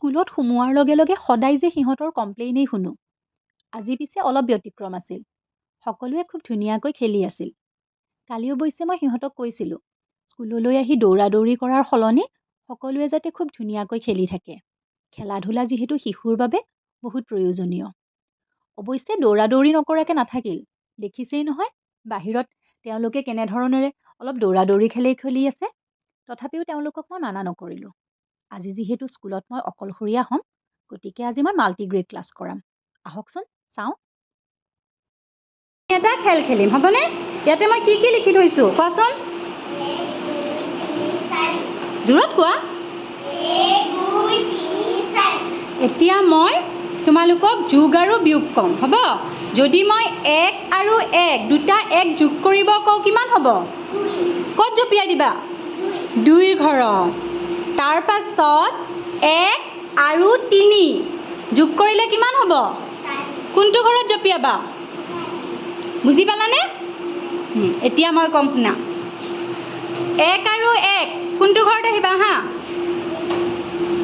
স্কুলত সোমোৱাৰ লগে লগে সদায় যে সিহঁতৰ কমপ্লেইনেই শুনো। আজি পিছে অলপ ব্যতিক্ৰম আছিল। সকলোৱে খুব ধুনীয়াকৈ খেলি আছিল। কালি অৱশ্যে মই সিহঁতক কৈছিলোঁ, স্কুললৈ আহি দৌৰা-দৌৰি কৰাৰ সলনি সকলোৱে যাতে খুব ধুনীয়াকৈ খেলি থাকে। খেলা-ধূলা যিহেতু শিশুৰ বাবে বহুত প্ৰয়োজনীয়। অৱশ্যে দৌৰা-দৌৰি নকৰাকৈ নাথাকিল। দেখিছেই নহয়, বাহিৰত তেওঁলোকে কেনেধৰণেৰে অলপ দৌৰা-দৌৰি খেলি আছে। তথাপিও তেওঁলোকক মই মানা নকৰিলোঁ। আজি যিহেতু স্কুলত মই অকলশৰীয়া হ'ম, গতিকে আজি মই মাল্টিগ্ৰেড ক্লাছ কৰাম। আহকচোন চাওঁ। এটা খেল খেলিম হ'বনে? ইয়াতে মই কি কি লিখি থৈছোঁ কোৱাচোন? জোৰত কোৱা। এতিয়া মই তোমালোকক যোগ আৰু বিয়োগ ক'ম, হ'ব? যদি মই 1 আৰু 1 দুটা 1 যোগ কৰিব কওঁ কিমান হ'ব? ক'ত জপিয়াই দিবা? 2ৰ ঘৰত। তাৰ পাছত 1 আৰু 3 যোগ কৰিলে কিমান হ'ব? কোনটো ঘৰত জপিয়াবা? বুজি পালানে? এতিয়া মই ক'ম শুনা। 1 আৰু 1 কোনটো ঘৰত আহিবা হা?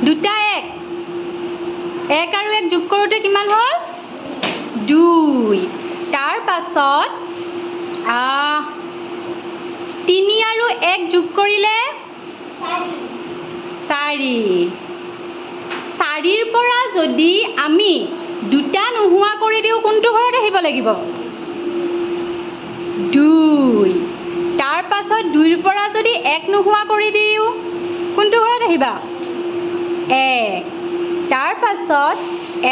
দুটা 1 আৰু 1 যোগ কৰোঁতে কিমান হ'ল? 2। তাৰ পাছত 3 আৰু 1 যোগ কৰিলে 4। 4ৰ পৰা যদি আমি দুটা নোহোৱা কৰি দিওঁ কোনটো ঘৰত আহিব লাগিব? 2। তাৰ পাছত 2ৰ পৰা যদি 1 নোহোৱা কৰি দিওঁ কোনটো ঘৰত আহিবা? 1। তাৰ পাছত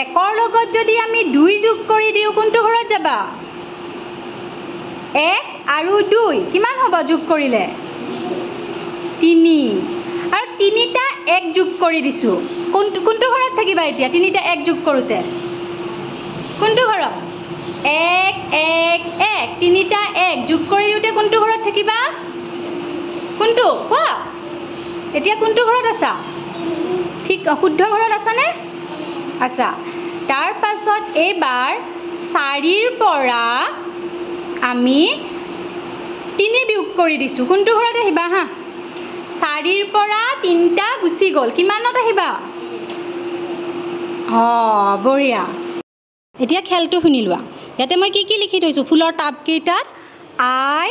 1ৰ লগত যদি আমি 2 যোগ কৰি দিওঁ কোনটো ঘৰত যাবা? 1 আৰু 2 কিমান হ'ব যোগ কৰিলে? 3। আৰু 3টা 1 যোগ কৰি দিছোঁ। কোনটো ঘৰত থাকিবা এতিয়া? 3টা 1 যোগ কৰোঁতে কোনটো ঘৰত? 1 1 1 3টা 1 যোগ কৰি দিওঁতে কোনটো ঘৰত থাকিবা? কোনটো কোৱা? এতিয়া কোনটো ঘৰত আছা? ঠিক শুদ্ধ ঘৰত আছানে? আচ্ছা। তাৰ পাছত এইবাৰ 4ৰ পৰা আমি 3 বিয়োগ কৰি দিছোঁ। কোনটো ঘৰত আহিবা হা? 4ৰ পৰা 3টা গুচি গ'ল। কিমানত আহিবা? বঢ়িয়া। এতিয়া খেলটো শুনি লোৱা। ইয়াতে মই কি কি লিখি থৈছোঁ ফুলৰ টাবকেইটাত? আই,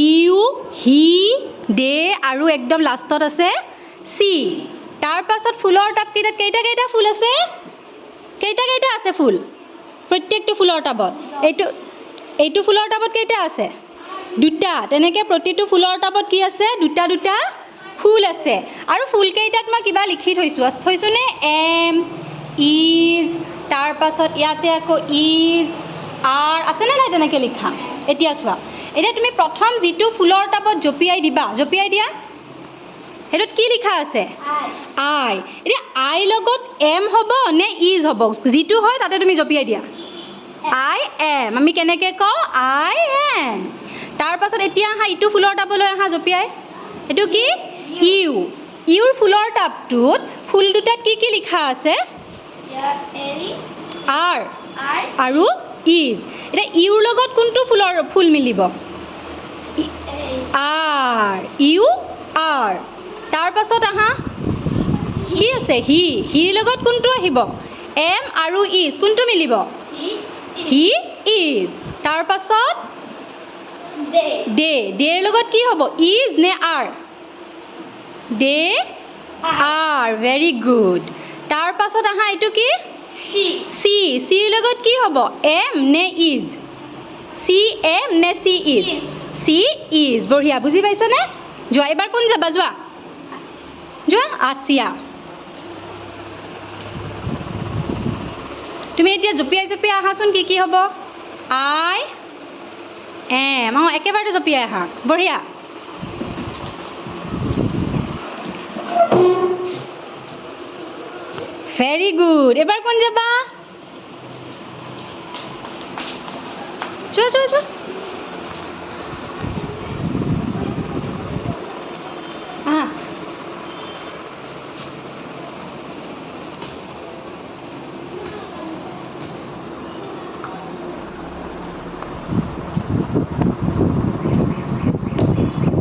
ইউ, হি, দে আৰু একদম লাষ্টত আছে চি। তাৰ পাছত ফুলৰ টাবকেইটাত কেইটা ফুল আছে? কেইটা আছে ফুল? প্ৰত্যেকটো ফুলৰ টাবত। এইটো ফুলৰ টাবত কেইটা আছে? 2টা। তেনেকৈ প্ৰতিটো ফুলৰ টাবত কি আছে? 2টা ফুল আছে। আৰু ফুলকেইটাত মই কিবা লিখি থৈছোঁনে? এম, ইজ, তাৰ পাছত ইয়াতে আকৌ ইজ, আৰ আছেনে নাই তেনেকৈ লিখা? এতিয়া চোৱা, এতিয়া তুমি প্ৰথম যিটো ফুলৰ টাবত জপিয়াই দিয়া সেইটোত কি লিখা আছে? আই। এতিয়া আই লগত এম হ'ব নে ইজ হ'ব? যিটো হয় তাতে তুমি জপিয়াই দিয়া। I am. আমি কেনেকৈ কওঁ? I am. তাৰ পাছত এতিয়া আহা ইটো ফুলৰ টাবলৈ আহা জপিয়াই। এইটো কি? ইউ। ইউৰ ফুলৰ টাবটোত ফুল দুটাত কি কি লিখা আছে? আৰ আৰু ইজ। এতিয়া ইউৰ লগত কোনটো ফুল মিলিব? আৰ। You are. তাৰ পাছত আহা কি আছে? হি। হিৰ লগত কোনটো আহিব? এম আৰু ইজ। কোনটো মিলিব? He is. তাৰ পাছত দে। দেৰ লগত কি হ'ব? ইজ নে আৰ? দে আৰ। Very good. তাৰ পাছত আহা এইটো কি? চি। চিৰ লগত কি হ'ব? এম নে ইজ? চি এম নে চি ইজ? C is. বঢ়িয়া। বুজি পাইছানে? যোৱা এবাৰ কোন যাবা? যোৱা আছিয়া। তুমি এতিয়া জপিয়াই আহাচোন কি হ'ব? I am. একেবাৰতে জপিয়াই আহা। বঢ়িয়া। Very good. এবাৰ কোন যাবা? যোৱা। আহা।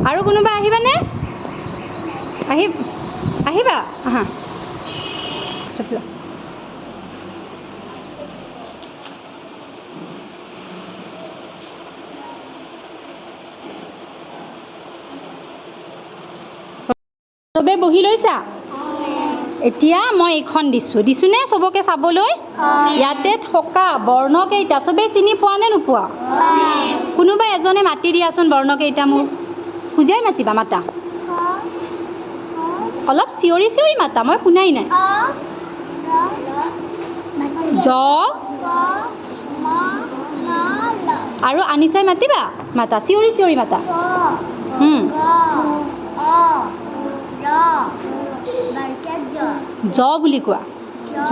আৰু কোনোবা আহিবানে? আহিবা। আহা। চুপ ল চবে বহি লৈছা এতিয়া মই এইখন দিছোঁ নে চবকে চাবলৈ ইয়াতে থকা বৰ্ণকেইটা চবেই চিনি পোৱা নে নোপোৱা কোনোবা এজনে মাতি দিয়াচোন বৰ্ণকেইটা মোক বুজাই মাতিবা মাতা অলপ চিঞৰি চিঞৰি মাতা মই শুনাই নাই জ আৰু আনিচাই মাতিবা মাতা চিঞৰি চিঞৰি মাতা জ বুলি কোৱা জ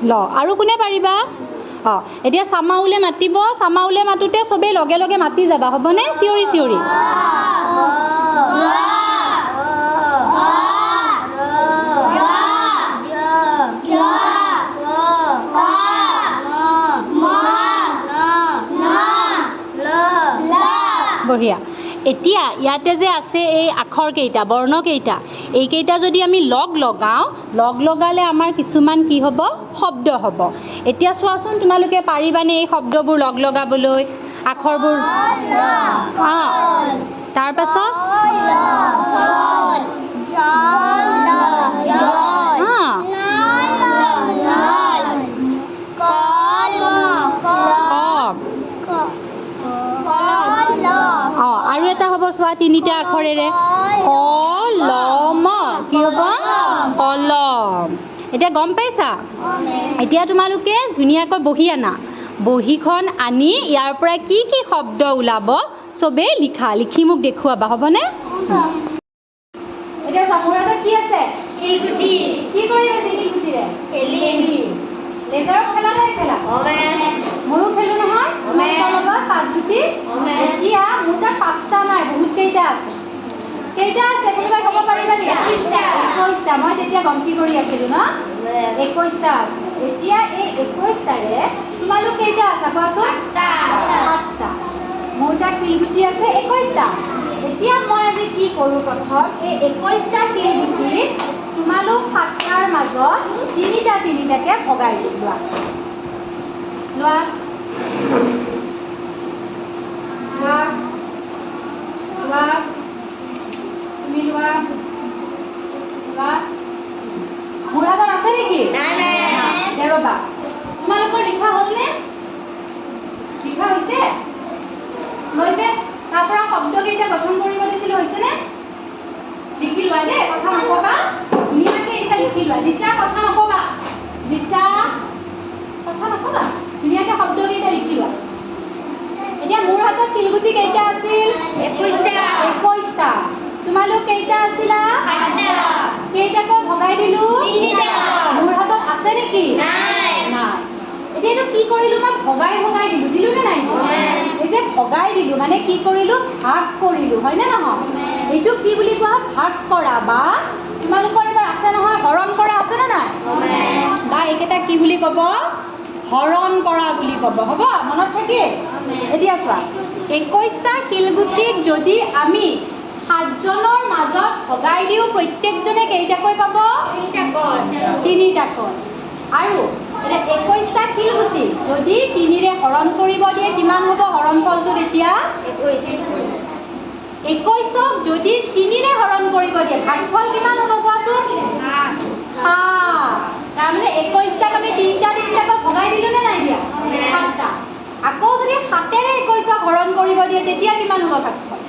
ল আৰু কোনে পাৰিবা অঁ এতিয়া চামাউলে মাতিব চামাউলে মাতোঁতে চবেই লগে লগে মাতি যাবা হ'বনে চিঞৰি চিঞৰি বঢ়িয়া এতিয়া ইয়াতে যে আছে এই আখৰকেইটা বৰ্ণকেইটা এইকেইটা যদি আমি লগ লগালে আমাৰ কিছুমান কি হ'ব শব্দ হ'ব এতিয়া চোৱাচোন তোমালোকে পাৰিবানে এই শব্দবোৰ লগ লগাবলৈ আখৰবোৰ অঁ তাৰপাছত অঁ আৰু এটা হ'ব চোৱা তিনিটা আখৰেৰে কলম কি হ'ব কলম এতিয়া গম পাইছা এতিয়া তোমালোকে ধুনীয়াকৈ বহি আনা বহীখন আনি ইয়াৰ পৰা কি কি শব্দ ওলাব চবেই লিখি মোক দেখুৱাবা হ'বনে এতিয়া চমুৰাটো কি আছে শিলগুটি কি কৰি আছে শিলগুটিৰে খেলি লেজাৰত খেলা নাই খেলা ময়ো খেলোঁ নহয় তোমালোকৰ লগত পাঁচগুটি এতিয়া মোৰ তাত পাঁচটা নাই বহুত কেইটা আছে কোনোবাই ক'ব পাৰিবা নেকি 21টা মই তেতিয়া গন্তি কৰি আছিলোঁ ন 21টা আছে এতিয়া এই 21টাৰে তোমালোক কেইটা আছা কোৱাচোন 7টা মোৰ তাত শিলগুটি আছে 21টা এতিয়া মই আজি কি কৰোঁ প্ৰথম এই 21টা শিলগুটি তোমালোক 7টাৰ মাজত তিনিটাকে ভগাই লোৱা তুমি লোৱা মোৰ আগত আছে নেকি ৰ'বা তোমালোকৰ লিখা হ'লনে লিখা হৈছে মই যে তাৰ পৰা শব্দকেইটা গঠন কৰিব দিছিলোঁ হৈছেনে লিখি লোৱা দেই কথা নক'বা ধুনীয়াকৈ এতিয়া লিখি লোৱা দিছা কথা নক'বা ধুনীয়াকৈ শব্দকেইটা লিখি লোৱা এতিয়া মোৰ হাতত শিলগুটি কেইটা আছিল 21টা তোমালোক কেইটা আছিলা কেইটাকৈ ভগাই দিলোঁ মোৰ হাতত আছে নেকি নাই এতিয়া এইটো কি কৰিলোঁ মই ভগাই দিলোঁ নে নাই এই যে ভগাই দিলোঁ মানে কি কৰিলোঁ ভাগ কৰিলোঁ হয়নে নহয় এইটো কি বুলি কোৱা ভাগ কৰা বা তোমালোকৰ এবাৰ আছে নহয় হৰণ কৰা আছেনে নাই বা এইকেইটা কি বুলি ক'ব হৰণ কৰা বুলি ক'ব হ'ব মনত থাকিল এতিয়া চোৱা 21টা শিলগুটিক যদি আমি 7জনৰ মাজত ভগাই দিওঁ প্ৰত্যেকজনে কেইটাকৈ পাব 3টাকৈ আৰু এতিয়া 21টা শিলগুটি যদি 3ৰে হৰণ কৰিব দিয়ে কিমান হ'ব হৰণফলটো তেতিয়া 21ক যদি 3ৰে হৰণ কৰিব দিয়ে ভাগফল কিমান হ'ব কোৱাচোন 7 তাৰমানে 21টাক আমি 3টাকৈ ভগাই দিলোঁ নে নাই দিয়া 7টা আকৌ যদি 7ৰে 21ক হৰণ কৰিব দিয়ে তেতিয়া কিমান হ'ব ভাগফল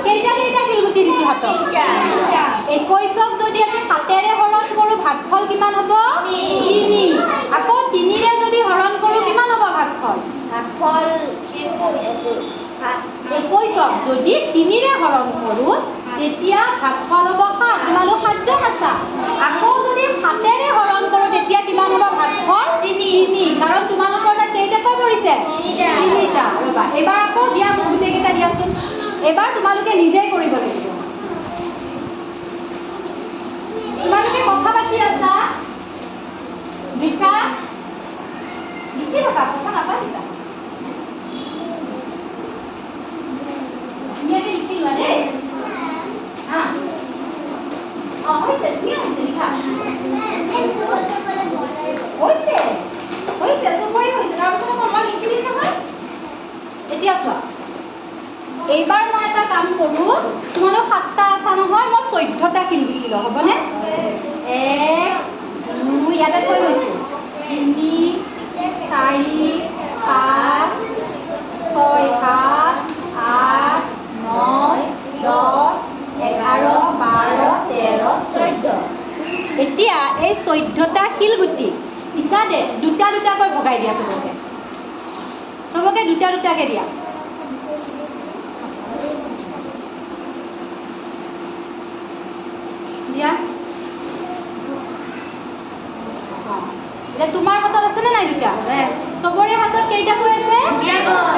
কেইটা শিলগুটি দিছোঁ হাতত 21ক যদি আমি 7ৰে হৰণ কৰোঁ ভাগফল কিমান হ'ব 3 আকৌ 3ৰে যদি হৰণ কৰোঁ কিমান হ'ব ভাগফল 21ক যদি 3ৰে হৰণ কৰোঁ তেতিয়া ভাগফল হ'ব 7 তোমালোক 7জন আছা আকৌ যদি 7ৰে হৰণ কৰোঁ তেতিয়া কিমান হ'ব ভাগফল 3 কাৰণ তোমালোকৰ তাত কেইটাকৈ পৰিছে 3টা ৰ'বা এবাৰ আকৌ দিয়া গোটেইকেইটা দিয়াচোন এবাৰ তোমালোকে নিজেই কৰিব লাগিব তোমালোকে কথা পাতি আছা দিছা লিখি থকা কথা নাপাতিবা ধুনীয়াকৈ লিখি লোৱা দেই কৰোঁ, তোমালোক 7টা আছা নহয়, মই 14টা শিলগুটি লওঁ, হ'বনে? 1 2 ইয়াতে থৈ গৈছোঁ, 3 4 5 6 7 8 9 10 11 12 13 14। এতিয়া এই 14টা শিলগুটি ইচাদে দুটা দুটাকৈ ভগাই দিয়া চবকে, চবকে দুটা দুটাকৈ দিয়া। দিয়া এতিয়া তোমাৰ হাতত আছেনে নাই দুটা? চবৰে হাতত কেইটাকৈ আছে?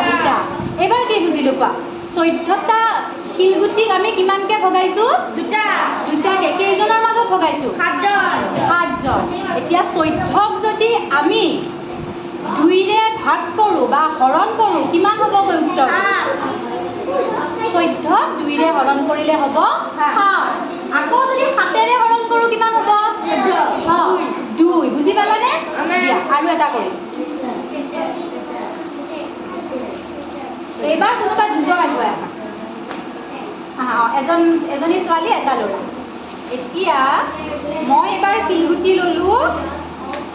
দুটা। এইবাৰ কি বুজিলোঁ কোৱা? 14টা শিলগুটিক আমি কিমানকৈ ভগাইছোঁ? দুটাকৈ। কেইজনৰ মাজত ভগাইছোঁ? 7জন। এতিয়া 14ক যদি আমি 2ৰে ভাগ কৰোঁ বা হৰণ কৰোঁ, কিমান হ'বগৈ উত্তৰ? 14ক 2ৰে হৰণ কৰিলে হ'ব 7। আকৌ যদি 7ৰে হৰণ কৰোঁ কিমান হ'ব? 2। বুজি পালানে? দিয়া আৰু এটা কৰিম। এইবাৰ কোনোবা দুজন আগুৱাই আহা। এজনী ছোৱালী এটা ল'ৰা। এতিয়া মই এবাৰ শিলগুটি ল'লোঁ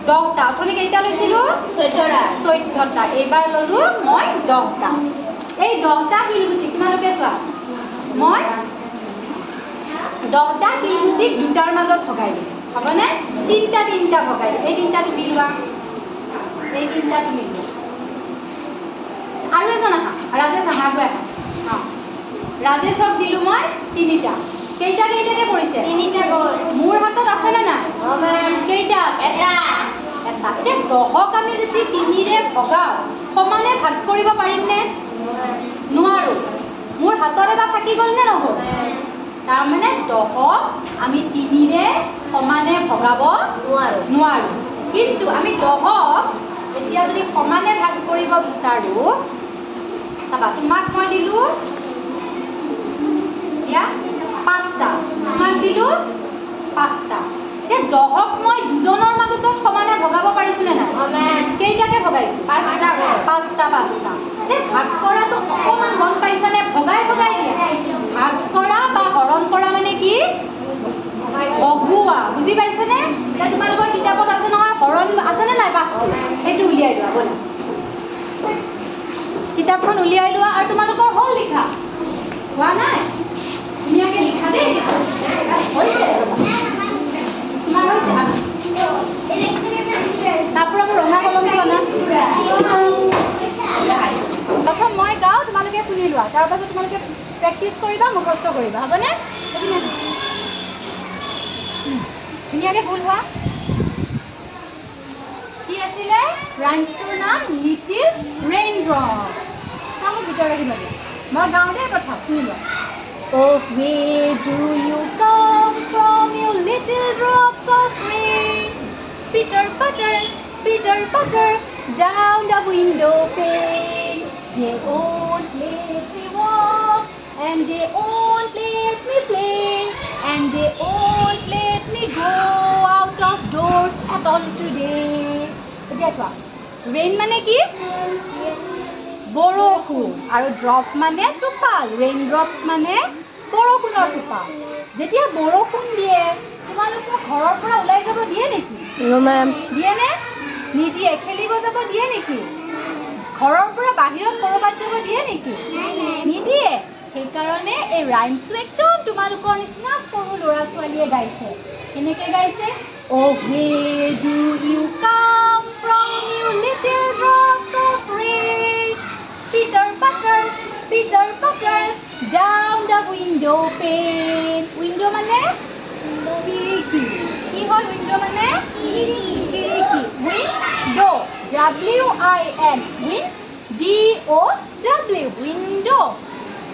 10টা। অথনি কেইটা লৈছিলোঁ? 14টা। এইবাৰ ল'লোঁ মই 10টা। এই 10টা শিলগুটি তোমালোকে চোৱা, মই 10টা শিলগুটিক দুটাৰ মাজত ভগাই দিম, হ'বনে? 3টা ভগাই দিম। এই 3টা তুমি লোৱা, এই 3টা তুমি লোৱা। আৰু এজন আহা, ৰাজেশ আহা, গৈ আহা। অঁ, ৰাজেশক দিলোঁ মই 3টা। কেইটাকৈ পৰিছে? 3টা। মোৰ হাতত আছেনে নাই? কেইটা? এটা। এতিয়া 10ক আমি যদি 3ৰে ভগাওঁ, সমানে ভাগ কৰিব পাৰিমনে? নোৱাৰোঁ। মোৰ হাতত এটা থাকি গ'ল নে নহ'ল? তাৰমানে 10ক আমি 3ৰে সমানে ভগাব নোৱাৰোঁ। কিন্তু আমি 10ক এতিয়া যদি সমানে ভাগ কৰিব বিচাৰোঁ, চাবা তোমাক মই দিলোঁ এতিয়া 5টা, তোমাক দিলোঁ 5টা। এতিয়া 10ক মই দুজনৰ মাজত সমানে ভগাব পাৰিছোঁনে নাই? কেইটাকে ভগাইছোঁ? 5টা। এতিয়া ভাগ কৰাটো অকণমান গম পাইছানে? ভগাই দিয়া। ভাগ কৰা বা হৰণ কৰা মানে কি? ভগোৱা। বুজি পাইছেনে? এতিয়া তোমালোকৰ কিতাপত আছে নহয়, হৰণ আছেনে নাই? পাঠটো সেইটো উলিয়াই লোৱা ব'লা। কিতাপখন উলিয়াই লোৱা আৰু তোমালোকৰ হ'ল লিখা? হোৱা নাই? ধুনীয়াকৈ লিখা দেই। হৈছে তোমাৰ হৈছে? তাৰ পৰা মোৰ ৰঙা কলমটো আনা। প্ৰথম মই গাওঁ, তোমালোকে শুনি লোৱা, তাৰপাছত তোমালোকে প্ৰেক্টিচ কৰিবা, মুখস্থ কৰিবা, হ'বনে? ধুনীয়াকৈ ভুল হোৱা। কি আছিলে? ৰাইমছটোৰ নাম লিটিল ৰেইনড্ৰপ। চামুচ ভিতৰত ৰাখিব দিয়া। মই গাওঁ দেই প্ৰথম, শুনি লোৱা। Oh, where do you come from, you little drops of rain? Pitter patter, down the window pane. They won't let me walk, and they won't let me play, and they won't let me go out of doors at all today. এতিয়া চোৱা, rain মানে কি? বৰষুণ। আৰু drop মানে টোপাল। Rain drops মানে বৰষুণৰ টোপাল। যেতিয়া বৰষুণ দিয়ে, তোমালোকক ঘৰৰ পৰা ওলাই যাব দিয়ে নেকি? দিয়েনে? নিদিয়ে। খেলিব যাব দিয়ে নেকি? ঘৰৰ পৰা বাহিৰত ক'ৰবাত যাব দিয়ে নেকি? নিদিয়ে। সেইকাৰণে এই ৰাইমছটো একদম তোমালোকৰ নিচিনা সৰু ল'ৰা ছোৱালীয়ে গাইছে। কেনেকৈ গাইছে? Oh, where do you come from, you little drops of rain? Pitter patter, down the window pane. Window মানে খিৰিকী। কি হ'ল window মানে? খিৰিকী। Window, W-I-N, D-O-W, window.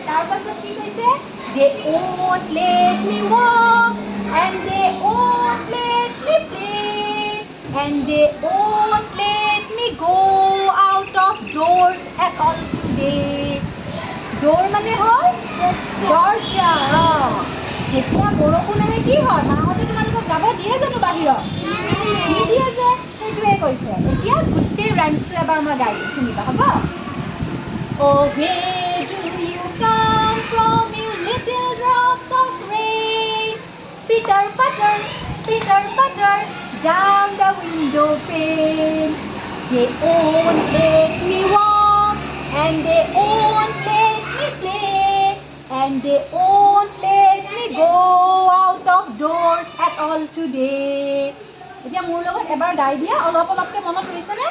তাৰপাছত কি কৈছে? They won't let me walk, and they won't let me play, and they won't let me go out of doors at all today. Door মানে হ'ল দৰজা। যেতিয়া বৰষুণ আহে কি হয়? মাহঁতে তোমালোকক যাব দিয়ে জানো বাহিৰত? নিদিয়ে যে, সেইটোৱে কৈছে। এতিয়া গোটেই ৰাইমছটো এবাৰ মই গাই শুনিবা, হ'ব? Oh, where do you come from, you Pitter patter, down the window pane. They won't let me walk, and they won't let me play, and they won't let me go out of doors at all today. এতিয়া মোৰ লগত এবাৰ গাই দিয়া অলপ অলপকৈ মনত পৰিছেনে?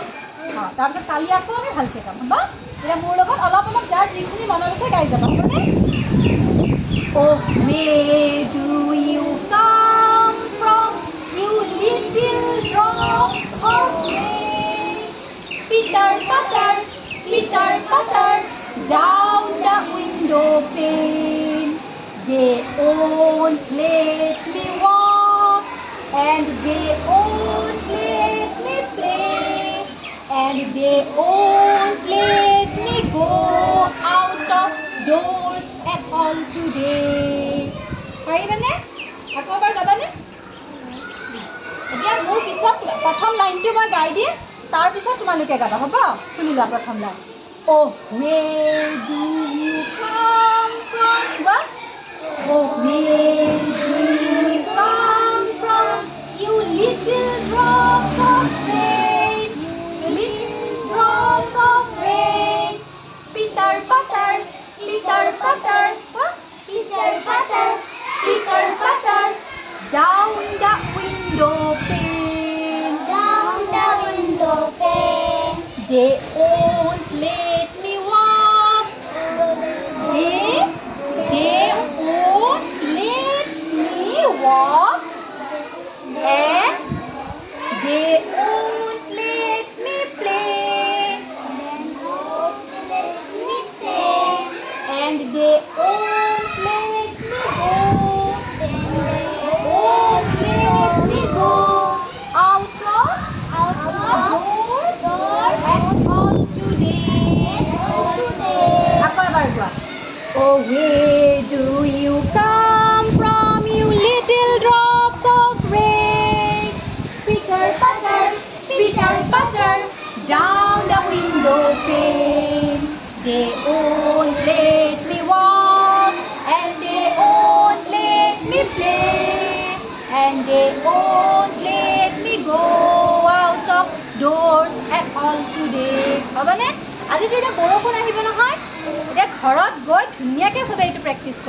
তাৰপিছত কালি আকৌ আমি ভালকৈ গাম হ'ব? এতিয়া মোৰ লগত অলপ অলপ যাৰ যিখিনি মনত আছে গাই যাবা হ'বনে? Oh, where do you come from, you little drops of rain? Pitter patter, down the window pane. They won't let me walk, and they won't let me play, and they won't let me go out of doors at all today. পাৰিবানে? আকৌ এবাৰ গাবানে? এতিয়া মোৰ পিছত প্ৰথম লাইনটো মই গাই দিম, তাৰপিছত তোমালোকে গাবা হ'ব? শুনি লোৱা প্ৰথম line. Oh, where do you come from? What? Oh, where do you come from, you little drops of rain? Little drops of rain. Pitter patter, what? Pitter patter, down the window pane. They won't let me walk. They won't let me walk, and they won't let me play, and they won't let me go out of doors at all today. আকৌ এবাৰ কোৱা। Oh, where do you come from, you little drops of rain? Pitter patter, down the window pane. They won't let me walk, and they won't let me play, and they won't let me go out of doors at all today. হ'বনে? আজিতো এতিয়া বৰষুণ আহিব নহয়, এতিয়া ঘৰত গৈ ধুনীয়াকৈ চবে এইটো প্ৰেক্টিছ কৰি